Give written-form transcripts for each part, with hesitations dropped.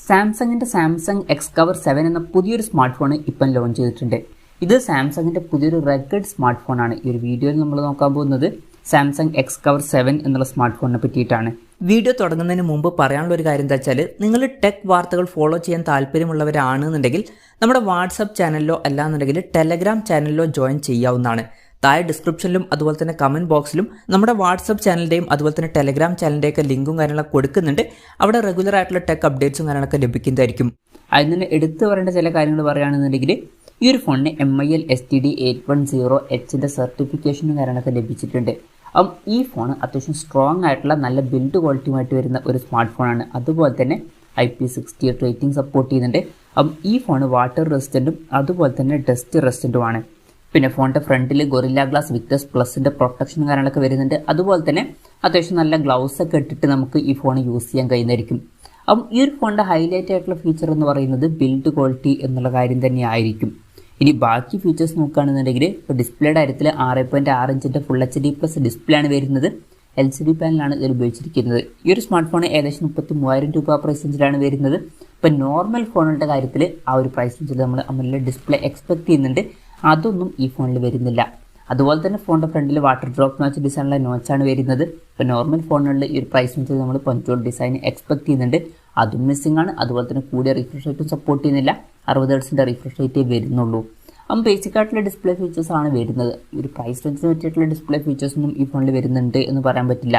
സാംസങ്ങിൻ്റെ Samsung X cover 7 എന്ന പുതിയൊരു സ്മാർട്ട് ഫോൺ ഇപ്പം ലോഞ്ച് ചെയ്തിട്ടുണ്ട്. ഇത് സാംസങ്ങിൻ്റെ പുതിയൊരു റഗ്ഗഡ് സ്മാർട്ട് ഫോണാണ്. ഈ ഒരു വീഡിയോയിൽ നമ്മൾ നോക്കാൻ പോകുന്നത് സാംസങ് എക്സ് കവർ 7 എന്നുള്ള സ്മാർട്ട് ഫോണിനെ പറ്റിയിട്ടാണ്. വീഡിയോ തുടങ്ങുന്നതിന് മുമ്പ് പറയാനുള്ള ഒരു കാര്യം എന്താ വെച്ചാൽ, നിങ്ങൾ ടെക് വാർത്തകൾ ഫോളോ ചെയ്യാൻ താല്പര്യമുള്ളവരാണെന്നുണ്ടെങ്കിൽ നമ്മുടെ വാട്സപ്പ് ചാനലിലോ അല്ലാന്നുണ്ടെങ്കിൽ ടെലഗ്രാം ചാനലിലോ ജോയിൻ ചെയ്യാവുന്നതാണ്. താഴെ ഡിസ്ക്രിപ്ഷനിലും അതുപോലെ തന്നെ കമൻറ്റ് ബോക്സിലും നമ്മുടെ വാട്സപ്പ് ചാനലിൻ്റെയും അതുപോലെ തന്നെ ടെലഗ്രാം ചാനലിൻ്റെയൊക്കെ ലിങ്കും കാര്യങ്ങളൊക്കെ കൊടുക്കുന്നുണ്ട്. അവിടെ റെഗുലർ ആയിട്ടുള്ള ടെക് അപ്ഡേറ്റ്സും കാര്യങ്ങളൊക്കെ ലഭിക്കുന്നതായിരിക്കും. അതിൽ നിന്ന് എടുത്തു പറയേണ്ട ചില കാര്യങ്ങൾ പറയുകയാണെന്നുണ്ടെങ്കിൽ, ഈ ഒരു ഫോണിന് MIL STD 810H സർട്ടിഫിക്കേഷനും കാര്യങ്ങളൊക്കെ ലഭിച്ചിട്ടുണ്ട്. ഈ ഫോൺ അത്യാവശ്യം സ്ട്രോങ് ആയിട്ടുള്ള നല്ല ബിൽഡ് ക്വാളിറ്റിയുമായിട്ട് വരുന്ന ഒരു സ്മാർട്ട് ഫോണാണ്. അതുപോലെ തന്നെ IP68 റേറ്റിംഗ് സപ്പോർട്ട് ചെയ്യുന്നുണ്ട്. ഈ ഫോൺ വാട്ടർ റെസിസ്റ്റൻറ്റും അതുപോലെ തന്നെ ഡസ്റ്റ് റെസിസ്റ്റൻറ്റുമാണ്. പിന്നെ ഫോണിൻ്റെ ഫ്രണ്ടിൽ ഗൊറില്ല ഗ്ലാസ് വിക്ടസ് പ്ലസിൻ്റെ പ്രൊട്ടക്ഷനും കാര്യങ്ങളൊക്കെ വരുന്നുണ്ട്. അതുപോലെ തന്നെ അത്യാവശ്യം നല്ല ഗ്ലൗസ് ഒക്കെ ഇട്ടിട്ട് നമുക്ക് ഈ ഫോൺ യൂസ് ചെയ്യാൻ കഴിയുന്നതായിരിക്കും. ഈ ഒരു ഫോണിൻ്റെ ഹൈലൈറ്റ് ആയിട്ടുള്ള ഫീച്ചർ എന്ന് പറയുന്നത് ബിൽഡ് ക്വാളിറ്റി എന്നുള്ള കാര്യം തന്നെയായിരിക്കും. ഇനി ബാക്കി ഫീച്ചേഴ്സ് നോക്കുകയാണെന്നുണ്ടെങ്കിൽ, ഇപ്പോൾ ഡിസ്പ്ലേയുടെ കാര്യത്തിൽ 6.6 ഇഞ്ചിൻ്റെ ഫുൾ HD+ ഡിസ്പ്ലേ ആണ് വരുന്നത്. LCD പാനലാണ് ഇതിൽ ഉപയോഗിച്ചിരിക്കുന്നത്. ഈ ഒരു സ്മാർട്ട് ഫോൺ ഏകദേശം 33,000 രൂപ പ്രൈസ് റേഞ്ചിലാണ് വരുന്നത്. ഇപ്പോൾ നോർമൽ ഫോണുകളുടെ കാര്യത്തിൽ ആ ഒരു പ്രൈസ് റേഞ്ചിൽ നമ്മൾ AMOLED ഡിസ്പ്ലേ എക്സ്പെക്ട് ചെയ്യുന്നുണ്ട്. അതൊന്നും ഈ ഫോണിൽ വരുന്നില്ല. അതുപോലെ തന്നെ ഫോണിൻ്റെ ഫ്രണ്ടിൽ വാട്ടർ ഡ്രോപ്പ് നോച്ച് ഡിസൈനുള്ള നോച്ചാണ് വരുന്നത്. ഇപ്പോൾ നോർമൽ ഫോണുകളിൽ ഈ ഒരു പ്രൈസ് റേഞ്ചിൽ നമ്മൾ പഞ്ചോൾ ഡിസൈൻ എക്സ്പെക്ട് ചെയ്യുന്നുണ്ട്. അതും മിസ്സിംഗ് ആണ്. അതുപോലെ തന്നെ കൂടിയ റിഫ്രഷ് റേറ്റും സപ്പോർട്ട് ചെയ്യുന്നില്ല. 60 Hz റിഫ്രഷ് റേറ്റേ വരുന്നുള്ളൂ. ബേസിക് ആയിട്ടുള്ള ഡിസ്പ്ലേ ഫീച്ചേഴ്സ് ആണ് വരുന്നത്. ഈ ഒരു പ്രൈസ് റേഞ്ചിന് പറ്റിയിട്ടുള്ള ഡിസ്പ്ലേ ഫീച്ചേഴ്സൊന്നും ഈ ഫോണിൽ വരുന്നുണ്ട് എന്ന് പറയാൻ പറ്റില്ല.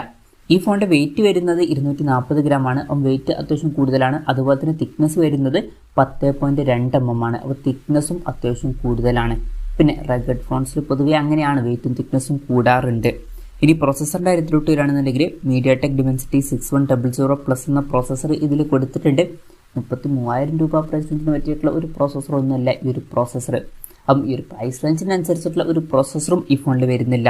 ഈ ഫോണിൻ്റെ വെയിറ്റ് വരുന്നത് 240 ഗ്രാമാണ്. വെയിറ്റ് അത്യാവശ്യം കൂടുതലാണ്. അതുപോലെ തന്നെ തിക്നെസ് വരുന്നത് 10.2 mm ആണ്. അപ്പോൾ തിക്നെസ്സും അത്യാവശ്യം കൂടുതലാണ്. പിന്നെ റഗ്ഗഡ് ഫോൺസിൽ പൊതുവെ അങ്ങനെയാണ്, വെയിറ്റും തിക്നെസ്സും കൂടാറുണ്ട്. ഇനി പ്രോസസ്സറിൻ്റെ കാര്യത്തിലോട്ട് വരികയാണെന്നുണ്ടെങ്കിൽ, MediaTek Dimensity 6100+ എന്ന പ്രോസസ്സർ ഇതിൽ കൊടുത്തിട്ടുണ്ട്. 33,000 രൂപ പ്രൈസ് റേഞ്ചിന് പറ്റിയിട്ടുള്ള ഒരു പ്രോസസ്സറൊന്നുമല്ല ഈ ഒരു പ്രോസസ്സർ. ഈ ഒരു പ്രൈസ് റേഞ്ചിനനുസരിച്ചിട്ടുള്ള ഒരു പ്രോസസ്സറും ഈ ഫോണിൽ വരുന്നില്ല.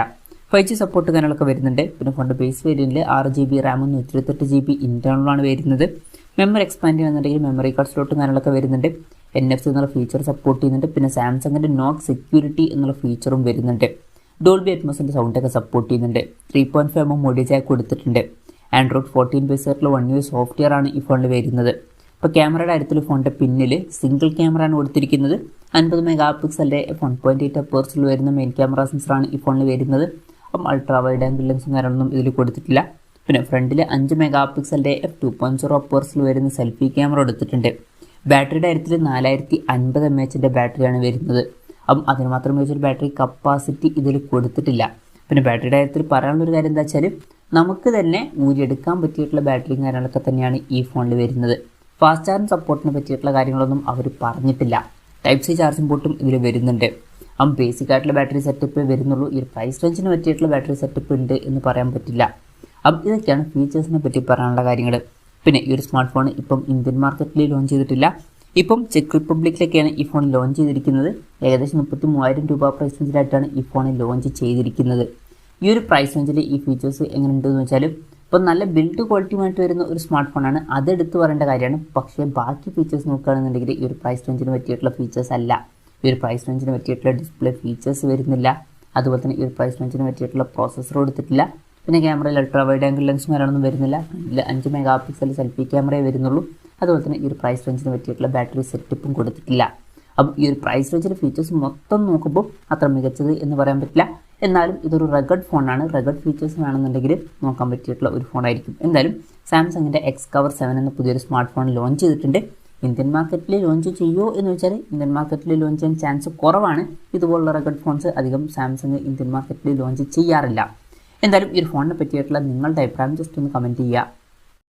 5G സപ്പോർട്ട് കാര്യങ്ങളൊക്കെ വരുന്നുണ്ട്. പിന്നെ ഫോണിൻ്റെ ബേസ് വേരിയൻറ്റിൽ 6GB റാമും 128GB ഇൻറ്റേർണലാണ് വരുന്നത്. മെമ്മറി എക്സ്പാൻഡ് ചെയ്യുന്നുണ്ടെങ്കിൽ മെമ്മറി കാർഡ് സ്ലോട്ടും കാര്യങ്ങളൊക്കെ വരുന്നുണ്ട്. NFC എന്നുള്ള ഫീച്ചർ സപ്പോർട്ട് ചെയ്യുന്നുണ്ട്. പിന്നെ സാംസങ്ങിൻ്റെ നോക്ക് സെക്യൂരിറ്റി എന്നുള്ള ഫീച്ചറും വരുന്നുണ്ട്. ഡോൾബി അറ്റ്മോസിൻ്റെ സൗണ്ടൊക്കെ സപ്പോർട്ട് ചെയ്യുന്നുണ്ട്. 3.5 mm ഓഡിയോ ജാക്ക് കൊടുത്തിട്ടുണ്ട്. Android 14 ബേസായിട്ടുള്ള 1UI സോഫ്റ്റ്വെയർ ആണ് ഈ ഫോണിൽ വരുന്നത്. ഇപ്പോൾ ക്യാമറയുടെ കാര്യത്തിൽ ഫോണിൻ്റെ പിന്നിൽ സിംഗിൾ ക്യാമറയാണ് കൊടുത്തിരിക്കുന്നത്. 50 MP 1.8 അപ്പേഴ്സിൽ വരുന്ന മെയിൻ ക്യാമറ സെൻസറാണ് ഈ ഫോണിൽ വരുന്നത്. അൾട്രാ വൈഡ് ആംഗിൾ ലെൻസും കാര്യങ്ങളൊന്നും ഇതിൽ കൊടുത്തിട്ടില്ല. പിന്നെ ഫ്രണ്ടിൽ 5 MP f2.0 അപ്പേഴ്സിൽ വരുന്ന സെൽഫി ക്യാമറ എടുത്തിട്ടുണ്ട്. ബാറ്ററിയുടെ കാര്യത്തിൽ 4050 mAh ബാറ്ററിയാണ് വരുന്നത്. അതിന് മാത്രം ഉപയോഗിച്ചൊരു ബാറ്ററി കപ്പാസിറ്റി ഇതിൽ കൊടുത്തിട്ടില്ല. പിന്നെ ബാറ്ററിയുടെ കാര്യത്തിൽ പറയാനുള്ളൊരു കാര്യം എന്താ വെച്ചാൽ, നമുക്ക് തന്നെ ഊരിയെടുക്കാൻ പറ്റിയിട്ടുള്ള ബാറ്ററിയും കാര്യങ്ങളൊക്കെ തന്നെയാണ് ഈ ഫോണിൽ വരുന്നത്. ഫാസ്റ്റ് ചാർജിങ് സപ്പോർട്ടിനെ പറ്റിയിട്ടുള്ള കാര്യങ്ങളൊന്നും അവർ പറഞ്ഞിട്ടില്ല. Type-C ചാർജിംഗ് പോർട്ടും ഇതിൽ വരുന്നുണ്ട്. ബേസിക് ആയിട്ടുള്ള ബാറ്ററി സെറ്റപ്പ് വരുന്നുള്ളൂ. ഈ പ്രൈസ് റേഞ്ചിന് പറ്റിയിട്ടുള്ള ബാറ്ററി സെറ്റപ്പ് ഉണ്ട് എന്ന് പറയാൻ പറ്റില്ല. ഇതൊക്കെയാണ് ഫീച്ചേഴ്സിനെ പറ്റി പറയാനുള്ള കാര്യങ്ങൾ. പിന്നെ ഈ ഒരു സ്മാർട്ട് ഫോൺ ഇപ്പം ഇന്ത്യൻ മാർക്കറ്റിൽ ലോഞ്ച് ചെയ്തിട്ടില്ല. ഇപ്പം ചെക്ക് റിപ്പബ്ലിക്കിലൊക്കെയാണ് ഈ ഫോൺ ലോഞ്ച് ചെയ്തിരിക്കുന്നത്. ഏകദേശം 33,000 രൂപ പ്രൈസ് റേഞ്ചിലായിട്ടാണ് ഈ ഫോൺ ലോഞ്ച് ചെയ്തിരിക്കുന്നത്. ഈ ഒരു പ്രൈസ് റേഞ്ചിൽ ഈ ഫീച്ചേഴ്സ് എങ്ങനെയുണ്ടെന്ന് വെച്ചാൽ, ഇപ്പം നല്ല ബിൽഡ് ക്വാളിറ്റിയുമായിട്ട് വരുന്ന ഒരു സ്മാർട്ട് ഫോണാണ്. അതെടുത്ത് പറയേണ്ട കാര്യമാണ്. പക്ഷേ ബാക്കി ഫീച്ചേഴ്സ് നോക്കുകയാണെന്നുണ്ടെങ്കിൽ ഈ ഒരു പ്രൈസ് റേഞ്ചിന് പറ്റിയിട്ടുള്ള ഫീച്ചേഴ്സ് അല്ല. ഈ ഒരു പ്രൈസ് റേഞ്ചിന് പറ്റിയിട്ടുള്ള ഡിസ്പ്ലേ ഫീച്ചേഴ്സ് വരുന്നില്ല. അതുപോലെ തന്നെ ഈ ഒരു പ്രൈസ് റേഞ്ചിന് പറ്റിയിട്ടുള്ള പ്രോസസ്സർ കൊടുത്തിട്ടില്ല. പിന്നെ ക്യാമറയിൽ അൾട്രാ വൈഡ് ആംഗിൾ ലെൻസും കാര്യങ്ങളൊന്നും വരുന്നില്ല. ഇതിൽ 5 MP സെൽഫി ക്യാമറയെ വരുന്നുള്ളൂ. അതുപോലെ തന്നെ ഈ ഒരു പ്രൈസ് റേഞ്ചിന് പറ്റിയിട്ടുള്ള ബാറ്ററി സെറ്റപ്പും കൊടുത്തിട്ടില്ല. ഈ ഒരു പ്രൈസ് റേഞ്ചിൻ്റെ ഫീച്ചേഴ്സ് മൊത്തം നോക്കുമ്പോൾ അത്ര മികച്ചത് എന്ന് പറയാൻ പറ്റില്ല. എന്നാലും ഇതൊരു റഗ്ഗഡ് ഫോണാണ്. റഗ്ഗഡ് ഫീച്ചേഴ്സ് വേണമെന്നുണ്ടെങ്കിൽ നോക്കാൻ പറ്റിയിട്ടുള്ള ഒരു ഫോണായിരിക്കും. എന്തായാലും സാംസങ്ങിൻ്റെ എക്സ് കവർ 7 എന്ന പുതിയൊരു സ്മാർട്ട് ഫോൺ ലോഞ്ച് ചെയ്തിട്ടുണ്ട്. ഇന്ത്യൻ മാർക്കറ്റിൽ ലോഞ്ച് ചെയ്യുമോ എന്ന് വെച്ചാൽ, ഇന്ത്യൻ മാർക്കറ്റിൽ ലോഞ്ച് ചെയ്യാൻ ചാൻസ് കുറവാണ്. ഇതുപോലുള്ള റഗ്ഗഡ് ഫോൺസ് അധികം സാംസങ് ഇന്ത്യൻ മാർക്കറ്റിൽ ലോഞ്ച് ചെയ്യാറില്ല. എന്തായാലും ഈ ഒരു ഫോണിനെ പറ്റിയിട്ടുള്ള നിങ്ങളുടെ അഭിപ്രായം ജസ്റ്റ് ഒന്ന് കമൻറ്റ് ചെയ്യുക.